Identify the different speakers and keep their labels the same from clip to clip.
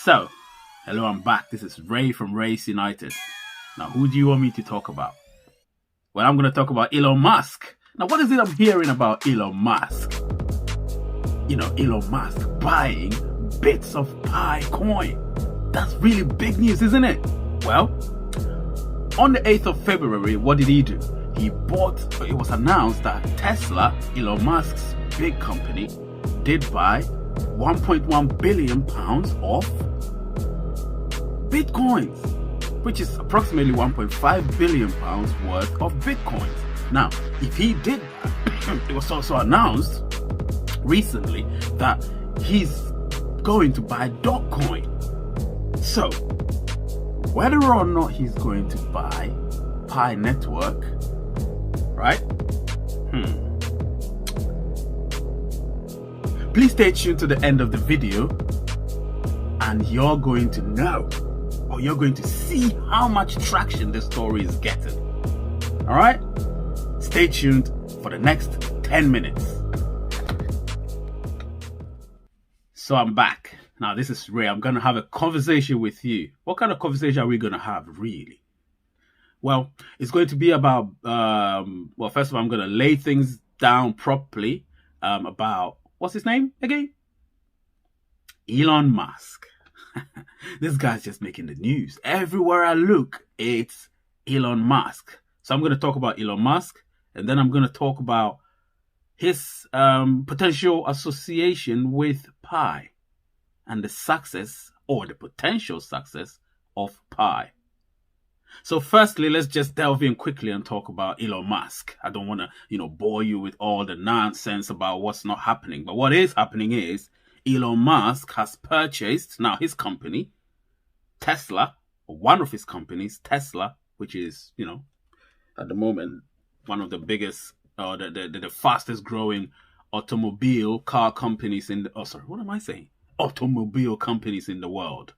Speaker 1: So, hello, I'm back. This is Ray from Race United. Now, who do you want me to talk about? Well, I'm going to talk about Elon Musk. Now, what is it I'm hearing about Elon Musk? You know, Elon Musk buying bits of Pi coin. That's really big news, isn't it? Well, on the 8th of February, what did he do? It was announced that Tesla, Elon Musk's big company, did buy 1.1 billion pounds of Bitcoins, which is approximately 1.5 billion pounds worth of Bitcoins. Now, if he did that, it was also announced recently that he's going to buy Dogecoin. So, whether or not he's going to buy Pi Network, right? Please stay tuned to the end of the video and you're going to know, or you're going to see how much traction this story is getting. All right? Stay tuned for the next 10 minutes. So I'm back. Now, this is Ray. I'm going to have a conversation with you. What kind of conversation are we going to have, really? Well, it's going to be about, first of all, I'm going to lay things down properly about, what's his name again? Elon Musk. This guy's just making the news. Everywhere I look, it's Elon Musk. So I'm going to talk about Elon Musk, and then I'm going to talk about his potential association with Pi and the success or the potential success of Pi. So firstly, let's just delve in quickly and talk about Elon Musk. I don't want to, bore you with all the nonsense about what's not happening. But what is happening is Elon Musk has purchased now his company, Tesla, or one of his companies, Tesla, which is, at the moment, one of the biggest, the fastest growing automobile car companies automobile companies in the world.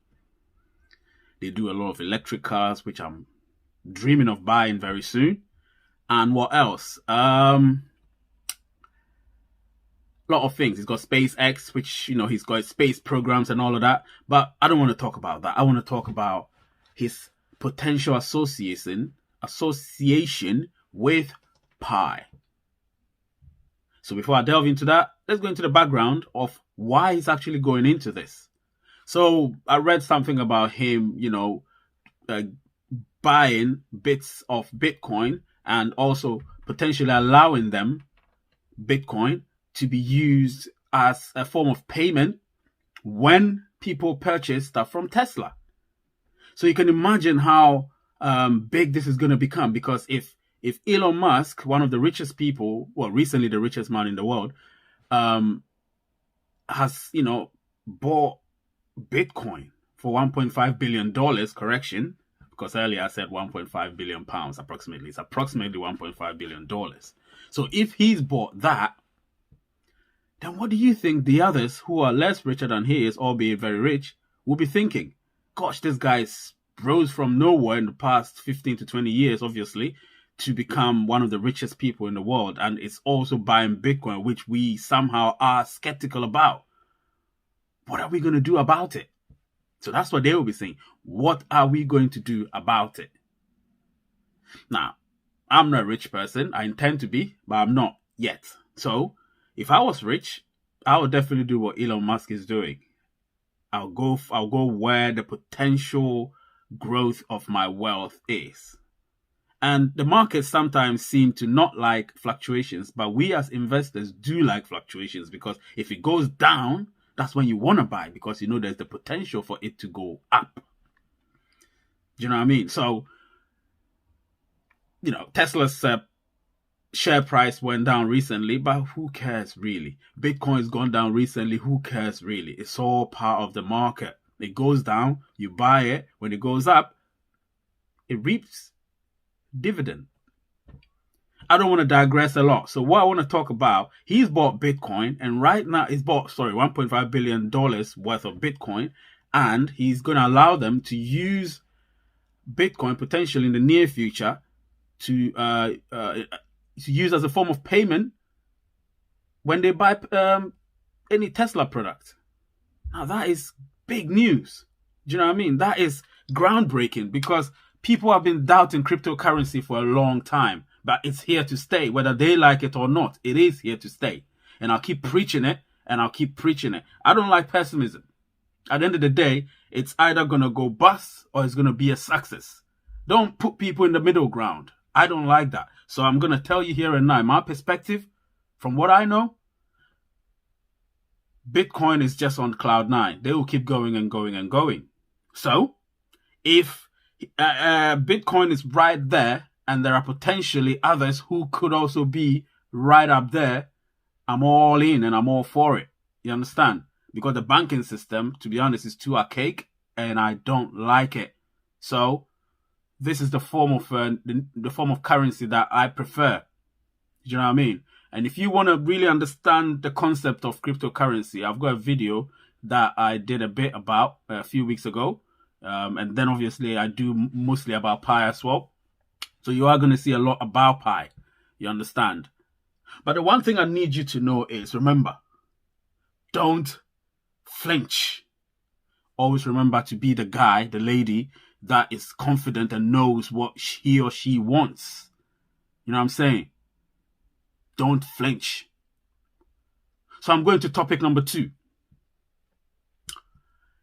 Speaker 1: They do a lot of electric cars, which I'm dreaming of buying very soon. And what else? A lot of things. He's got SpaceX, which, he's got space programs and all of that. But I don't want to talk about that. I want to talk about his potential association with Pi. So before I delve into that, let's go into the background of why he's actually going into this. So I read something about him, buying bits of Bitcoin and also potentially allowing them, Bitcoin, to be used as a form of payment when people purchase stuff from Tesla. So you can imagine how big this is going to become, because if Elon Musk, one of the richest people, well, recently the richest man in the world, has, bought Bitcoin for $1.5 billion, correction, because earlier I said 1.5 billion pounds approximately. It's approximately $1.5 billion. So if he's bought that, then what do you think the others who are less richer than he is, albeit very rich, will be thinking? Gosh, this guy's rose from nowhere in the past 15 to 20 years, obviously, to become one of the richest people in the world. And it's also buying Bitcoin, which we somehow are skeptical about. What are we going to do about it? So that's what they will be saying. What are we going to do about it? Now, I'm not a rich person. I intend to be, but I'm not yet. So if I was rich, I would definitely do what Elon Musk is doing. I'll go where the potential growth of my wealth is. And the markets sometimes seem to not like fluctuations, but we as investors do like fluctuations, because if it goes down, that's when you want to buy, because there's the potential for it to go up. Do you know what I mean? So, Tesla's share price went down recently, but who cares really? Bitcoin's gone down recently. Who cares really? It's all part of the market. It goes down, you buy it. When it goes up, it reaps dividend. I don't want to digress a lot. So what I want to talk about, he's bought Bitcoin, and right now he's bought, $1.5 billion worth of Bitcoin, and he's going to allow them to use Bitcoin potentially in the near future to use as a form of payment when they buy any Tesla product. Now that is big news. Do you know what I mean? That is groundbreaking because people have been doubting cryptocurrency for a long time, but it's here to stay. Whether they like it or not, it is here to stay. And I'll keep preaching it, and I'll keep preaching it. I don't like pessimism. At the end of the day, it's either going to go bust or it's going to be a success. Don't put people in the middle ground. I don't like that. So I'm going to tell you here and now, my perspective, from what I know, Bitcoin is just on cloud 9. They will keep going and going and going. So if Bitcoin is right there and there are potentially others who could also be right up there, I'm all in and I'm all for it. You understand? Because the banking system, to be honest, is too archaic and I don't like it. So this is the form of the form of currency that I prefer. Do you know what I mean? And if you want to really understand the concept of cryptocurrency, I've got a video that I did a bit about a few weeks ago. And then obviously I do mostly about Pi as well. So you are going to see a lot about Pi. You understand? But the one thing I need you to know is, remember, don't flinch. Always remember to be the guy, the lady that is confident and knows what he or she wants. You know what I'm saying? Don't flinch. So I'm going to topic number 2.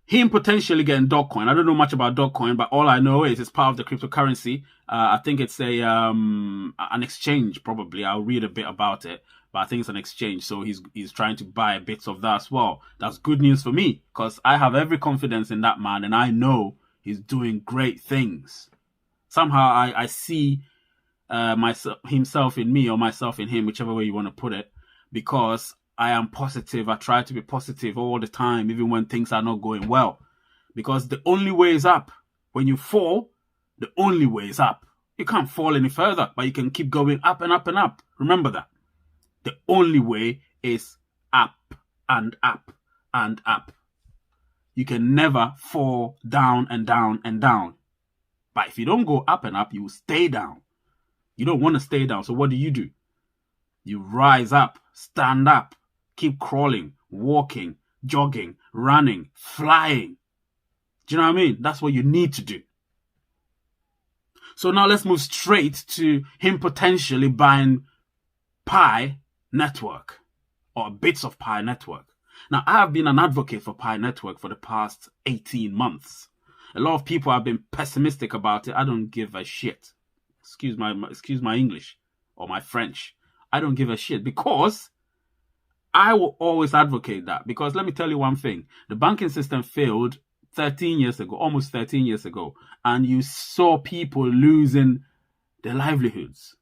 Speaker 1: Him potentially getting Dogecoin. I don't know much about Dogecoin, but all I know is it's part of the cryptocurrency. I think it's an exchange, probably. I'll read a bit about it, but I think it's an exchange. So he's trying to buy bits of that as well. That's good news for me because I have every confidence in that man, and I know he's doing great things. Somehow I see himself in me or myself in him, whichever way you want to put it, because I am positive. I try to be positive all the time, even when things are not going well. Because the only way is up. When you fall, the only way is up. You can't fall any further, but you can keep going up and up and up. Remember that. The only way is up and up and up. You can never fall down and down and down. But if you don't go up and up, you will stay down. You don't want to stay down. So what do? You rise up, stand up, keep crawling, walking, jogging, running, flying. Do you know what I mean? That's what you need to do. So now let's move straight to him potentially buying Pi Network or bits of Pi Network. Now, I have been an advocate for Pi Network for the past 18 months. A lot of people have been pessimistic about it. I don't give a shit. Excuse my English or my French. I don't give a shit because I will always advocate that. Because let me tell you one thing. The banking system failed 13 years ago, almost 13 years ago. And you saw people losing their livelihoods.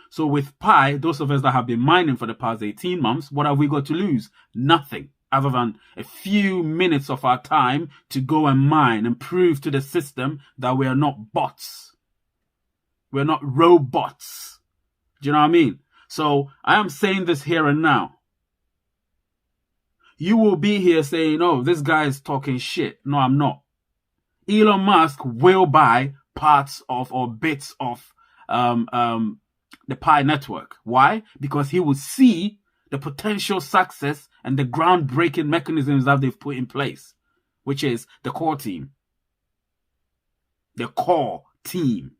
Speaker 1: So with Pi, those of us that have been mining for the past 18 months, what have we got to lose? Nothing. Other than a few minutes of our time to go and mine and prove to the system that we are not bots. We're not robots. Do you know what I mean? So I am saying this here and now. You will be here saying, oh, this guy is talking shit. No, I'm not. Elon Musk will buy parts of or bits of the Pi network. Why? Because he will see the potential success and the groundbreaking mechanisms that they've put in place, which is the core team. The core team.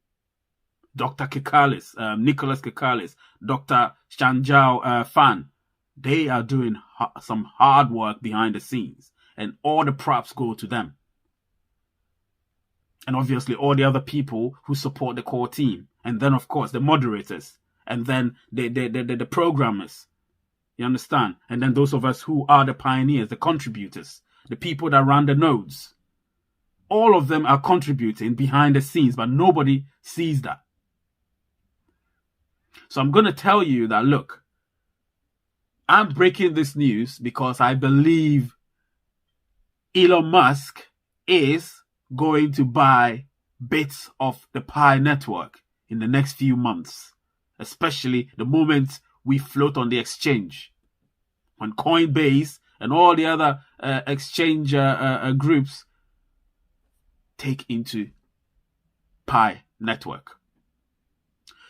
Speaker 1: Dr. Kikalis, Nicholas Kikalis, Dr. Shanjao Fan. They are doing some hard work behind the scenes, and all the props go to them. And obviously all the other people who support the core team. And then, of course, the moderators. And then the programmers. You understand? And then those of us who are the pioneers, the contributors, the people that run the nodes. All of them are contributing behind the scenes, but nobody sees that. So I'm going to tell you that, look, I'm breaking this news because I believe Elon Musk is going to buy bits of the Pi network in the next few months, especially the moment we float on the exchange. When Coinbase and all the other exchange groups take into Pi network.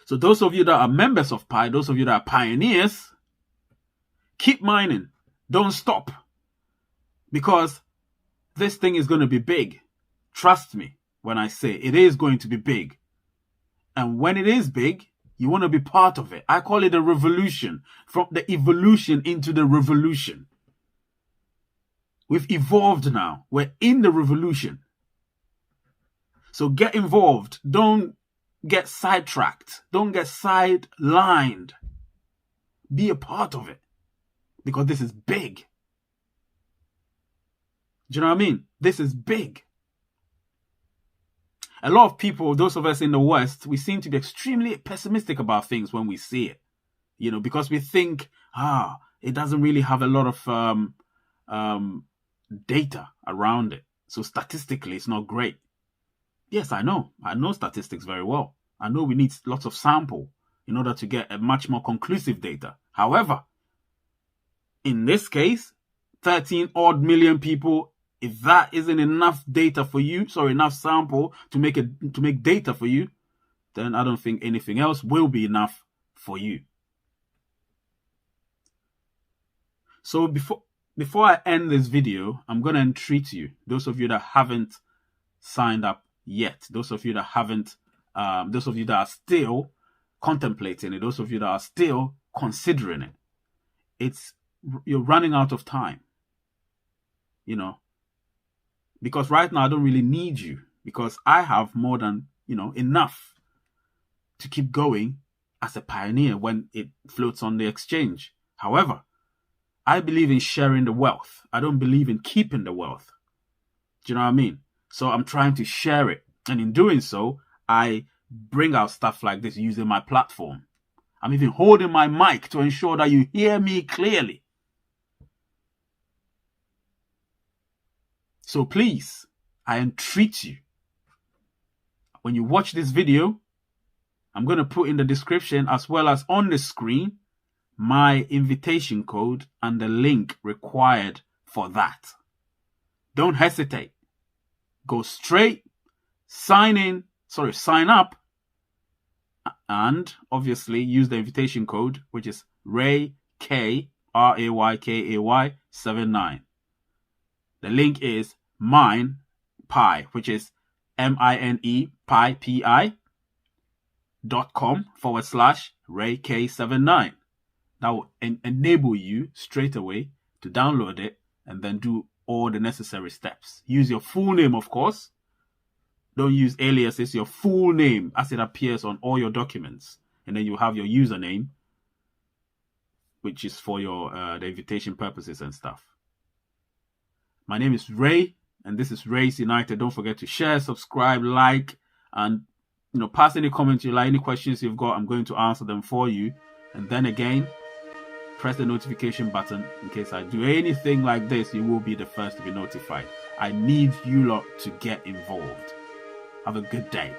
Speaker 1: So those of you that are members of Pi, those of you that are pioneers, keep mining. Don't stop. Because this thing is going to be big. Trust me when I say it is going to be big. And when it is big, you want to be part of it. I call it a revolution, from the evolution into the revolution. We've evolved now. We're in the revolution. So get involved. Don't get sidetracked. Don't get sidelined. Be a part of it. Because this is big. Do you know what I mean? This is big. A lot of people, those of us in the West, we seem to be extremely pessimistic about things when we see it. You know, because we think, it doesn't really have a lot of data around it. So statistically, it's not great. Yes, I know. I know statistics very well. I know we need lots of sample in order to get a much more conclusive data. However, in this case, 13 odd million people, if that isn't enough data for you, enough sample to make data for you, then I don't think anything else will be enough for you. So before I end this video, I'm going to entreat you, those of you that haven't signed up yet, those of you that haven't, those of you that are still contemplating it, those of you that are still considering it, you're running out of time, you know, because right now I don't really need you, because I have more than, enough to keep going as a pioneer when it floats on the exchange. However, I believe in sharing the wealth. I don't believe in keeping the wealth. Do you know what I mean? So I'm trying to share it. And in doing so, I bring out stuff like this using my platform. I'm even holding my mic to ensure that you hear me clearly. So please, I entreat you. When you watch this video, I'm going to put in the description as well as on the screen my invitation code and the link required for that. Don't hesitate. Go straight, sign up, and obviously use the invitation code, which is RAYKAY, RAYKAY 79. The link is minepi, which is minepi.com/RayK79. That will enable you straight away to download it and then do all the necessary steps. Use your full name, of course. Don't use aliases, your full name as it appears on all your documents. And then you have your username, which is for your the invitation purposes and stuff. My name is Ray, and this is Race United. Don't forget to share, subscribe, like, and pass any comments you like, any questions you've got. I'm going to answer them for you. And then again, press the notification button in case I do anything like this. You will be the first to be notified. I need you lot to get involved. Have a good day.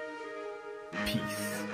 Speaker 1: Peace.